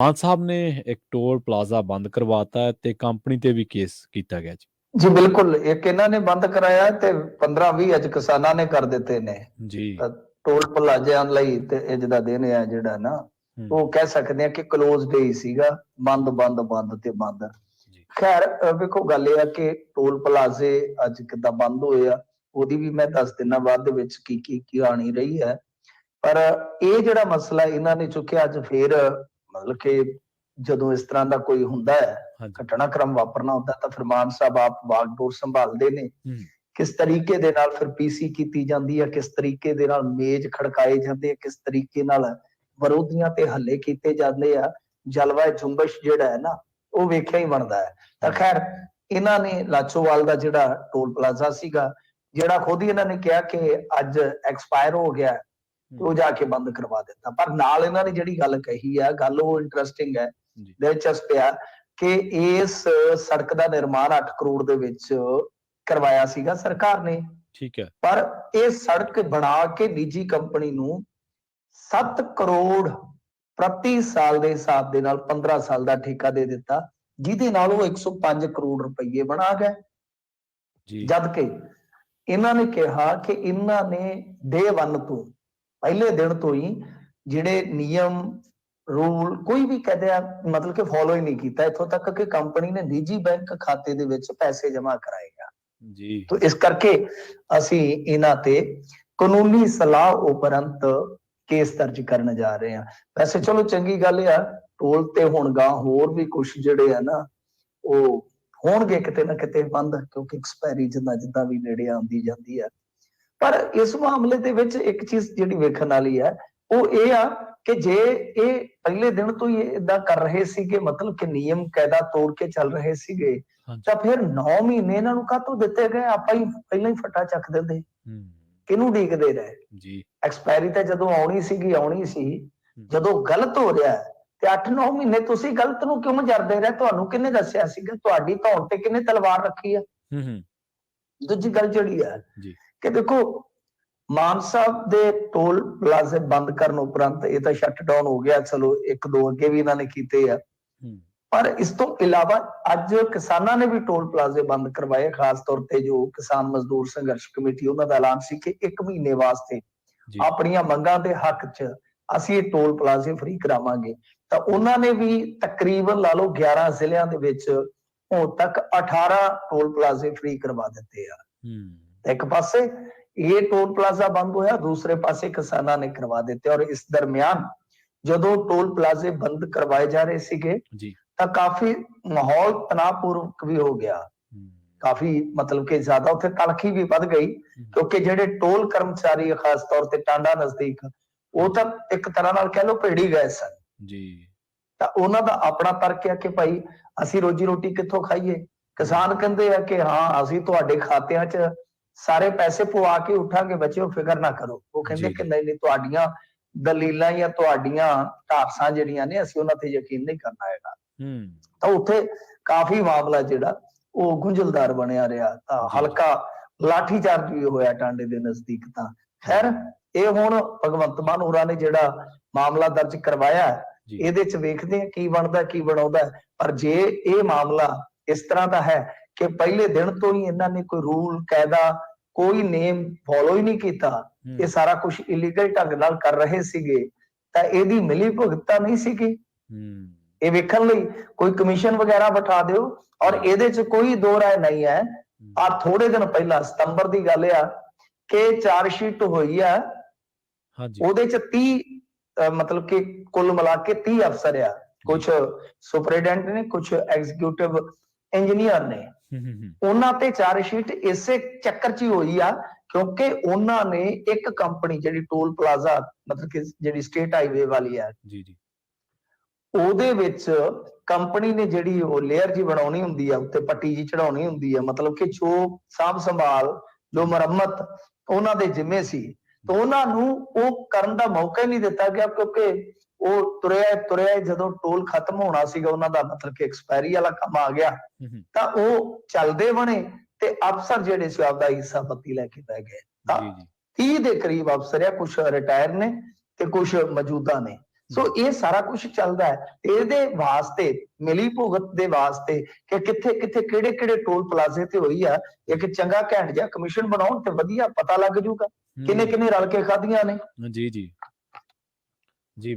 ਮਾਨ ਸਾਹਿਬ ਨੇ ਇੱਕ toll plaza ਬੰਦ ਕਰਵਾਤਾ ਹੈ ਤੇ ਕੰਪਨੀ ਤੇ ਵੀ ਕੇਸ ਕੀਤਾ ਗਿਆ ਜੀ। ਜੀ ਬਿਲਕੁਲ, ਇੱਕ ਇਹਨਾਂ ਨੇ ਬੰਦ ਕਰਾਇਆ ਤੇ 15-20 ਅੱਜ ਕਿਸਾਨਾਂ ਨੇ ਕਰ ਦਿੱਤੇ ਨੇ। ਜੀ। ਤਾਂ ਟੋਲ ਪਲਾਜ਼ਿਆਂ ਲਈ ਤੇ ਅੱਜ ਦਾ ਦਿਨ ਹੈ ਜਿਹੜਾ ਨਾ, ਉਹ ਕਹਿ ਸਕਦੇ ਆ ਕਿ ਕਲੋਜ਼ ਡੇ ਸੀਗਾ, ਬੰਦ ਬੰਦ ਬੰਦ ਤੇ ਬੰਦ। ਖੈਰ ਵੇਖੋ ਗੱਲ ਇਹ ਆ ਕਿ ਟੋਲ ਪਲਾਜ਼ੇ ਅੱਜ ਕਿੱਦਾਂ ਬੰਦ ਹੋਏ ਆ, ਉਹਦੀ ਵੀ ਮੈਂ ਦੱਸ ਦਿਨਾਂ ਬਾਅਦ ਦੇ ਵਿੱਚ ਕੀ ਕੀ ਕਹਾਣੀ ਰਹੀ ਹੈ। ਪਰ ਇਹ ਜਿਹੜਾ ਮਸਲਾ ਇਹਨਾਂ ਨੇ ਚੁੱਕਿਆ ਅੱਜ ਫੇਰ, ਮਤਲਬ ਕਿ ਜਦੋਂ ਇਸ ਤਰ੍ਹਾਂ ਦਾ ਕੋਈ ਹੁੰਦਾ ਹੈ, ਘਟਨਾਕ੍ਰਮ ਵਾਪਰਨਾ ਹੁੰਦਾ ਤਾਂ ਫਿਰ ਮਾਨ ਸਾਹਿਬ ਆਪ ਵਾਗਡੋਰ ਸੰਭਾਲਦੇ ਨੇ। ਕਿਸ ਤਰੀਕੇ ਦੇ ਨਾਲ ਫਿਰ ਪੀਸੀ ਕੀਤੀ ਜਾਂਦੀ ਹੈ, ਕਿਸ ਤਰੀਕੇ ਦੇ ਨਾਲ ਮੇਜ਼ ਖੜਕਾਏ ਜਾਂਦੇ ਆ, ਕਿਸ ਤਰੀਕੇ ਨਾਲ ਵਿਰੋਧੀਆਂ ਤੇ ਹੱਲੇ ਕੀਤੇ ਜਾਂਦੇ ਆ, ਜਲਵਾ ਜੁੰਬਸ਼ ਜਿਹੜਾ ਹੈ ਨਾ ਉਹ ਵੇਖਿਆ ਹੀ ਬਣਦਾ ਹੈ। ਤਾਂ ਖੈਰ ਇਹਨਾਂ ਨੇ ਲਾਚੋਵਾਲ ਦਾ ਜਿਹੜਾ ਟੋਲ ਪਲਾਜ਼ਾ ਸੀਗਾ, ਜਿਹੜਾ ਖੁਦ ਹੀ ਇਹਨਾਂ ਨੇ ਕਿਹਾ ਕਿ ਅੱਜ ਐਕਸਪਾਇਰ ਹੋ ਗਿਆ, ਉਹ ਜਾ ਕੇ ਬੰਦ ਕਰਵਾ ਦਿੱਤਾ। ਪਰ ਨਾਲ ਇਹਨਾਂ ਨੇ ਜਿਹੜੀ ਗੱਲ ਕਹੀ ਆ, ਗੱਲ ਉਹ ਇੰਟਰਸਟਿੰਗ ਹੈ, ਦਿਲਚਸਪ ਆ ਕਿ ਇਸ ਸੜਕ ਦਾ ਨਿਰਮਾਣ 8 ਕਰੋੜ ਦੇ ਵਿੱਚ ਕਰਵਾਇਆ ਸੀਗਾ ਸਰਕਾਰ ਨੇ। ਠੀਕ ਹੈ। ਪਰ ਇਹ ਸੜਕ ਬਣਾ ਕੇ ਨਿੱਜੀ ਕੰਪਨੀ ਨੂੰ 7 ਕਰੋੜ ਪ੍ਰਤੀ ਸਾਲ ਦੇ ਹਿਸਾਬ ਦੇ ਨਾਲ 15 ਸਾਲ ਦਾ ਠੇਕਾ ਦੇ ਦਿੱਤਾ, ਜਿਹਦੇ ਨਾਲ ਉਹ 105 ਕਰੋੜ ਰੁਪਏ ਬਣਾ ਗਏ। ਜਦ ਕਿ ਇਹਨਾਂ ਨੇ ਕਿਹਾ ਕਿ ਇਹਨਾਂ ਨੇ ਡੇ 1 ਤੋਂ, ਪਹਿਲੇ ਦਿਨ ਤੋਂ ਹੀ ਜਿਹੜੇ ਨਿਯਮ ਰੂਲ ਕੋਈ ਵੀ ਕਹਦੇ ਆ ਮਤਲਬ ਕਿ ਫੋਲੋ ਹੀ ਨਹੀਂ ਕੀਤਾ, ਇੱਥੋਂ ਤੱਕ ਕਿ ਕੰਪਨੀ ਨੇ ਨਿੱਜੀ ਬੈਂਕ ਖਾਤੇ ਦੇ ਵਿੱਚ ਪੈਸੇ ਜਮ੍ਹਾਂ ਕਰਾਏਗਾ ਜੀ। ਤਾਂ ਇਸ ਕਰਕੇ ਅਸੀਂ ਇਹਨਾਂ ਤੇ ਕਾਨੂੰਨੀ ਸਲਾਹ ਉਪਰੰਤ ਕੇਸ ਦਰਜ ਕਰਨ ਜਾ ਰਹੇ ਹਾਂ। ਵੈਸੇ ਚਲੋ ਚੰਗੀ ਗੱਲ ਆ, ਟੋਲ ਤੇ ਹੁਣ ਗਾਂ ਹੋਰ ਵੀ ਕੁਝ ਜਿਹੜੇ ਆ ਨਾ ਉਹ ਹੋਣਗੇ ਕਿਤੇ ਨਾ ਕਿਤੇ ਬੰਦ, ਕਿਉਂਕਿ ਐਕਸਪਾਇਰੀ ਜਿੱਦਾਂ ਵੀ ਨੇੜੇ ਆਉਂਦੀ ਜਾਂਦੀ ਆ। ਪਰ ਇਸ ਮਾਮਲੇ ਦੇ ਵਿੱਚ ਇੱਕ ਚੀਜ਼ ਜਿਹੜੀ ਵੇਖਣ ਵਾਲੀ ਹੈ ਉਹ ਇਹ ਆ ਕਿ ਜੇ ਇਹ ਪਹਿਲੇ ਦਿਨ ਤੋਂ ਹੀ ਏਦਾਂ ਕਰ ਰਹੇ ਸੀਗੇ, ਮਤਲਬ ਕਿ ਨਿਯਮ ਕਾਇਦਾ ਤੋੜ ਕੇ ਚੱਲ ਰਹੇ ਸੀਗੇ, ਤਾਂ ਫਿਰ 9 ਮਹੀਨੇ ਇਹਨਾਂ ਨੂੰ ਕਾਹਤੋਂ ਦਿੱਤੇ ਗਏ? ਆਪਾਂ ਹੀ ਪਹਿਲਾਂ ਹੀ ਫੱਟਾ ਚੱਕ ਦਿੰਦੇ, ਕਿਹਨੂੰ ਡੀਕਦੇ ਰਹੇ ਜੀ? ਐਕਸਪਾਇਰੀ ਤਾਂ ਜਦੋਂ ਆਉਣੀ ਸੀਗੀ ਆਉਣੀ ਸੀ। ਜਦੋਂ ਗਲਤ ਹੋ ਰਿਹਾ ਤੇ 8-9 ਮਹੀਨੇ ਤੁਸੀਂ ਗਲਤ ਨੂੰ ਕਿਉਂ ਜਰਦੇ ਰਹੇ? ਤੁਹਾਨੂੰ ਕਿਹਨੇ ਦੱਸਿਆ ਸੀਗਾ? ਤੁਹਾਡੀ ਧੌਣ ਤੇ ਕਿਹਨੇ ਤਲਵਾਰ ਰੱਖੀ ਆ? ਦੂਜੀ ਗੱਲ ਜਿਹੜੀ ਹੈ ਕਿ ਦੇਖੋ, ਮਾਨ ਸਾਹਿਬ ਦੇ ਟੋਲ ਪਲਾਜ਼ੇ ਬੰਦ ਕਰਨ ਉਪਰੰਤ ਇਹ ਤਾਂ ਸ਼ਟ ਡਾਊਨ ਹੋ ਗਿਆ, ਚਲੋ 1-2 ਅੱਗੇ ਵੀ ਇਹਨਾਂ ਨੇ ਕੀਤੇ ਆ, ਪਰ ਇਸ ਤੋਂ ਇਲਾਵਾ ਅੱਜ ਕਿਸਾਨਾਂ ਨੇ ਵੀ ਟੋਲ ਪਲਾਜ਼ੇ ਬੰਦ ਕਰਵਾਏ। ਖਾਸ ਤੌਰ ਤੇ ਜੋ ਕਿਸਾਨ ਮਜ਼ਦੂਰ ਸੰਘਰਸ਼ ਕਮੇਟੀ, ਉਹਨਾਂ ਦਾ ਐਲਾਨ ਸੀ ਕਿ 1 ਮਹੀਨੇ ਵਾਸਤੇ ਆਪਣੀਆਂ ਮੰਗਾਂ ਦੇ ਹੱਕ 'ਚ ਅਸੀਂ ਇਹ ਟੋਲ ਪਲਾਜ਼ੇ ਫ੍ਰੀ ਕਰਾਵਾਂਗੇ। ਤਾਂ ਉਹਨਾਂ ਨੇ ਵੀ ਤਕਰੀਬਨ ਲਾ ਲਓ 11 ਜ਼ਿਲ੍ਹਿਆਂ ਦੇ ਵਿੱਚ ਹੁਣ ਤੱਕ 18 ਟੋਲ ਪਲਾਜ਼ੇ ਫ੍ਰੀ ਕਰਵਾ ਦਿੱਤੇ ਆ। ਇੱਕ ਪਾਸੇ ਇਹ ਟੋਲ ਪਲਾਜ਼ਾ ਬੰਦ ਹੋਇਆ, ਦੂਸਰੇ ਪਾਸੇ ਕਿਸਾਨਾਂ ਨੇ ਕਰਵਾ ਦਿੱਤੇ। ਔਰ ਇਸ ਦਰਮਿਆਨ ਜਦੋਂ ਟੋਲ ਪਲਾਜ਼ੇ ਬੰਦ ਕਰਵਾਏ ਜਾ ਰਹੇ ਸੀਗੇ ਤਾਂ ਕਾਫੀ ਮਾਹੌਲ ਤਣਾਅਪੂਰਵਕ ਵੀ ਹੋ ਗਿਆ, ਕਾਫੀ ਮਤਲਬ ਕਿ ਜ਼ਿਆਦਾ ਉੱਥੇ ਤਲਖੀ ਵੀ ਵੱਧ ਗਈ, ਕਿਉਂਕਿ ਜਿਹੜੇ ਟੋਲ ਕਰਮਚਾਰੀ ਖਾਸ ਤੌਰ ਤੇ ਟਾਂਡਾ ਨਜ਼ਦੀਕ, ਉਹ ਤਾਂ ਇੱਕ ਤਰ੍ਹਾਂ ਨਾਲ ਕਹਿ ਲਓ ਭਿੜੀ ਗਏ ਸਨ ਜੀ। ਤਾਂ ਉਹਨਾਂ ਦਾ ਆਪਣਾ ਤਰਕ ਹੈ ਕਿ ਭਾਈ ਅਸੀਂ ਰੋਜੀ ਰੋਟੀ ਕਿੱਥੋਂ ਖਾਈਏ? ਕਿਸਾਨ ਕਹਿੰਦੇ ਆ ਕਿ ਹਾਂ ਅਸੀਂ ਤੁਹਾਡੇ ਖਾਤਿਆਂ 'ਚ ਸਾਰੇ ਪੈਸੇ ਪਵਾ ਕੇ ਉੱਠਾਂਗੇ, ਬੱਚਿਓ ਫਿਕਰ ਨਾ ਕਰੋ। ਉਹ ਕਹਿੰਦੇ ਕਿ ਨਹੀਂ ਤੁਹਾਡੀਆਂ ਦਲੀਲਾਂ ਜਾਂ ਤੁਹਾਡੀਆਂ ਢਾਰਸਾਂ ਜਿਹੜੀਆਂ ਨੇ ਅਸੀਂ ਉਹਨਾਂ ਤੇ ਯਕੀਨ ਨਹੀਂ ਕਰਨਾ ਹੈਗਾ। ਤਾਂ ਉੱਥੇ ਕਾਫੀ ਮਾਮਲਾ ਜਿਹੜਾ ਉਹ ਗੁੰਝਲਦਾਰ ਬਣਿਆ ਰਿਹਾ, ਤਾਂ ਹਲਕਾ ਲਾਠੀਚਾਰਜ ਵੀ ਹੋਇਆ ਟਾਂਡੇ ਦੇ ਨਜ਼ਦੀਕ। ਤਾਂ ਖੈਰ ਇਹ ਹੁਣ ਭਗਵੰਤ ਮਾਨ ਹੋਰਾਂ ਨੇ ਜਿਹੜਾ ਮਾਮਲਾ ਦਰਜ ਕਰਵਾਇਆ, ਇਹਦੇ 'ਚ ਵੇਖਦੇ ਆ ਕੀ ਬਣਦਾ ਕੀ ਬਣਾਉਂਦਾ। ਪਰ ਜੇ ਇਹ ਮਾਮਲਾ ਇਸ ਤਰ੍ਹਾਂ ਦਾ ਹੈ ਕਿ ਪਹਿਲੇ ਦਿਨ ਤੋਂ ਹੀ ਇਹਨਾਂ ਨੇ ਕੋਈ ਰੂਲ ਕਾਇਦਾ ਕੋਈ ਨੇਮ ਫੋਲੋ ਹੀ ਨਹੀਂ ਕੀਤਾ, ਇਹ ਸਾਰਾ ਕੁਝ ਇਲੀਗਲ ਢੰਗ ਨਾਲ ਕਰ ਰਹੇ ਸੀਗੇ, ਤਾਂ ਇਹਦੀ ਮਿਲੀ ਭੁਗਤਾ ਨਹੀਂ ਸੀਗੀ। ਇਹ ਵੇਖਣ ਲਈ ਕੋਈ ਕਮਿਸ਼ਨ ਵਗੈਰਾ ਬਿਠਾ ਦਿਓ। ਔਰ ਇਹਦੇ 'ਚ ਕੋਈ ਦੋ ਰਾਏ ਨਹੀਂ ਹੈ। ਆ ਥੋੜੇ ਦਿਨ ਪਹਿਲਾਂ ਸਤੰਬਰ ਦੀ ਗੱਲ ਆ ਕਿ ਚਾਰਜਸ਼ੀਟ ਹੋਈ ਆ, ਉਹਦੇ 'ਚ 30 ਮਤਲਬ ਕਿ ਕੁੱਲ ਮਿਲਾ ਕੇ 30 ਅਫਸਰ ਆ, ਕੁਝ ਸੁਪਰਡੈਂਟ ਨੇ, ਕੁਝ ਐਗਜ਼ੀਕਿਊਟਿਵ ਇੰਜੀਨੀਅਰ ਨੇ। ਉਹਨਾਂ ਤੇ ਚਾਰਜਸ਼ੀਟ ਇਸੇ ਚੱਕਰ 'ਚ ਹੀ ਹੋਈ ਆ ਕਿਉਂਕਿ ਉਹਨਾਂ ਨੇ ਇੱਕ ਕੰਪਨੀ ਜਿਹੜੀ ਟੋਲ ਪਲਾਜ਼ਾ ਮਤਲਬ ਕਿ ਜਿਹੜੀ ਸਟੇਟ ਹਾਈਵੇ ਵਾਲੀ ਆ ਉਹਦੇ ਵਿੱਚ ਕੰਪਨੀ ਨੇ ਜਿਹੜੀ ਉਹ ਲੇਅਰ ਜੀ ਬਣਾਉਣੀ ਹੁੰਦੀ ਆ, ਉੱਤੇ ਪੱਟੀ ਜੀ ਚੜਾਉਣੀ ਹੁੰਦੀ ਆ, ਮਤਲਬ ਕਿ ਜੋ ਸਾਂਭ ਸੰਭਾਲ ਜੋ ਮੁਰੰਮਤ ਉਹਨਾਂ ਦੇ ਜ਼ਿੰਮੇ ਸੀ, ਤਾਂ ਉਹਨਾਂ ਨੂੰ ਉਹ ਕਰਨ ਦਾ ਮੌਕਾ ਹੀ ਨਹੀਂ ਦਿੱਤਾ ਗਿਆ ਕਿਉਂਕਿ ਉਹ ਤੁਰਿਆ ਜਦੋਂ ਟੋਲ ਖਤਮ ਹੋਣਾ ਸੀਗਾ, ਉਹਨਾਂ ਦਾ ਮਤਲਬ ਕਿ ਐਕਸਪਾਇਰੀ ਵਾਲਾ ਕੰਮ ਆ ਗਿਆ, ਤਾਂ ਉਹ ਚੱਲਦੇ ਬਣੇ ਤੇ ਅਫਸਰ ਜਿਹੜੇ ਸੀ ਆਪਦਾ ਹਿੱਸਾ ਪੱਤੀ ਲੈ ਕੇ ਬਹਿ ਗਏ। ਤਾਂ 30 ਦੇ ਕਰੀਬ ਅਫਸਰ ਆ, ਕੁਝ ਰਿਟਾਇਰ ਨੇ ਤੇ ਕੁਝ ਮੌਜੂਦਾ ਨੇ। ਸੋ ਇਹ ਸਾਰਾ ਕੁਝ ਚੱਲਦਾ ਹੈ। ਇਹਦੇ ਵਾਸਤੇ ਮਿਲੀ ਭੁਗਤ ਦੇ ਵਾਸਤੇ ਕਿ ਕਿੱਥੇ ਕਿੱਥੇ ਕਿਹੜੇ ਕਿਹੜੇ ਟੋਲ ਪਲਾਜ਼ੇ ਤੇ ਹੋਈ ਆ, ਇੱਕ ਚੰਗਾ ਘੈਂਟ ਜਿਹਾ ਕਮਿਸ਼ਨ ਬਣਾਉਣ ਤੇ ਵਧੀਆ ਪਤਾ ਲੱਗ ਜੂਗਾ ਕਿੰਨੇ ਕਿੰਨੇ ਰਲ ਕੇ ਖਾਧੀਆਂ ਨੇ। ਜੀ ਜੀ